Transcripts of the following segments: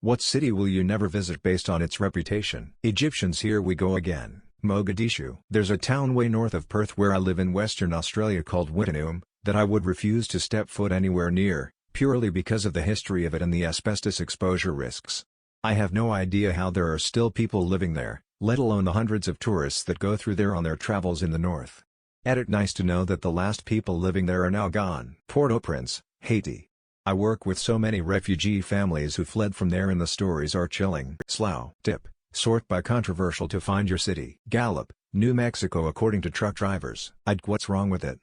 What city will you never visit based on its reputation? Egyptians, here we go again. Mogadishu. There's a town way north of Perth where I live in Western Australia called Wittenoom, that I would refuse to step foot anywhere near, purely because of the history of it and the asbestos exposure risks. I have no idea how there are still people living there, let alone the hundreds of tourists that go through there on their travels in the north. Edit. Nice to know that the last people living there are now gone. Port-au-Prince, Haiti. I work with so many refugee families who fled from there and the stories are chilling. Slough. Tip. Sort by controversial to find your city. Gallup, New Mexico. According to truck drivers. What's wrong with it?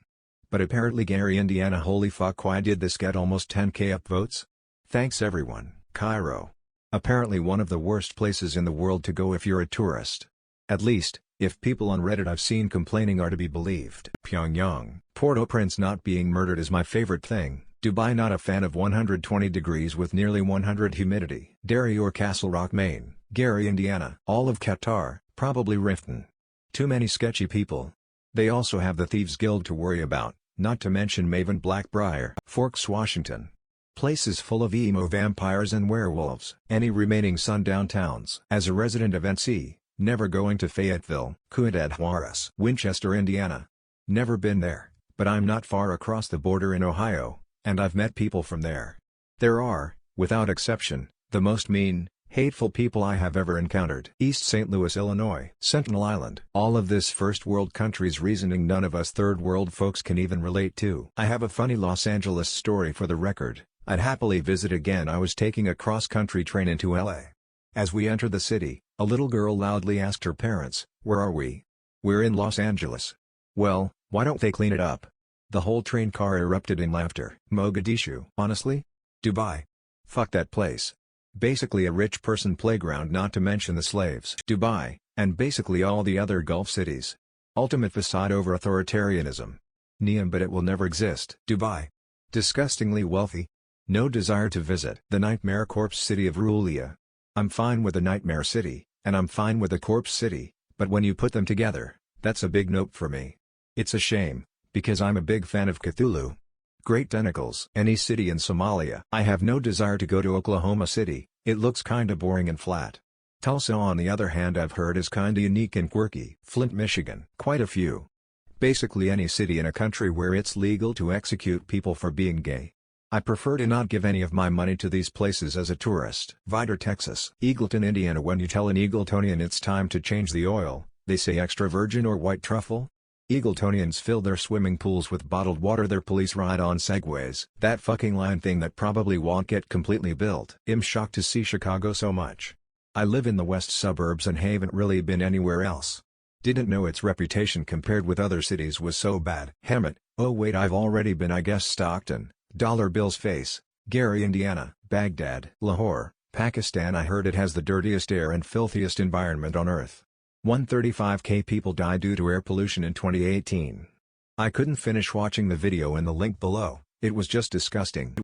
But apparently Gary, Indiana. Holy fuck, why did this get almost 10k upvotes? Thanks everyone. Cairo. Apparently one of the worst places in the world to go if you're a tourist. At least, if people on Reddit I've seen complaining are to be believed. Pyongyang. Port-au-Prince. Not being murdered is my favorite thing. Dubai. Not a fan of 120 degrees with nearly 100 humidity. Derry or Castle Rock, Maine. Gary, Indiana. All of Qatar, probably Riften. Too many sketchy people. They also have the Thieves Guild to worry about, not to mention Maven. Blackbriar. Forks, Washington. Places full of emo vampires and werewolves. Any remaining sundown towns. As a resident of NC, never going to Fayetteville. Ciudad Juarez. Winchester, Indiana. Never been there, but I'm not far across the border in Ohio, and I've met people from there. There are, without exception, the most mean, hateful people I have ever encountered. East St. Louis, Illinois. Sentinel Island. All of this first world countries reasoning none of us third world folks can even relate to. I have a funny Los Angeles story for the record. I'd happily visit again. I was taking a cross-country train into LA. As we entered the city, a little girl loudly asked her parents, "Where are we?" "We're in Los Angeles." "Well, why don't they clean it up?" The whole train car erupted in laughter. Mogadishu. Honestly? Dubai. Fuck that place. Basically a rich person playground, not to mention the slaves. Dubai, and basically all the other Gulf cities. Ultimate facade over authoritarianism. Neon, but it will never exist. Dubai. Disgustingly wealthy. No desire to visit. The Nightmare Corpse City of Rulia. I'm fine with the Nightmare City, and I'm fine with the Corpse City, but when you put them together, that's a big nope for me. It's a shame, because I'm a big fan of Cthulhu. Great tentacles. Any city in Somalia. I have no desire to go to Oklahoma City, it looks kinda boring and flat. Tulsa, on the other hand, I've heard is kinda unique and quirky. Flint, Michigan. Quite a few. Basically any city in a country where it's legal to execute people for being gay. I prefer to not give any of my money to these places as a tourist. Vidor, Texas. Eagleton, Indiana. When you tell an Eagletonian it's time to change the oil, they say extra virgin or white truffle? Eagletonians fill their swimming pools with bottled water. Their police ride on segways. That fucking line thing that probably won't get completely built. I'm shocked to see Chicago so much. I live in the west suburbs and haven't really been anywhere else. Didn't know its reputation compared with other cities was so bad. Hemet. Oh wait, I've already been. I guess Stockton. Dollar Bill's face. Gary, Indiana. Baghdad. Lahore, Pakistan. I heard it has the dirtiest air and filthiest environment on earth. 135k people died due to air pollution in 2018. I couldn't finish watching the video in the link below, it was just disgusting.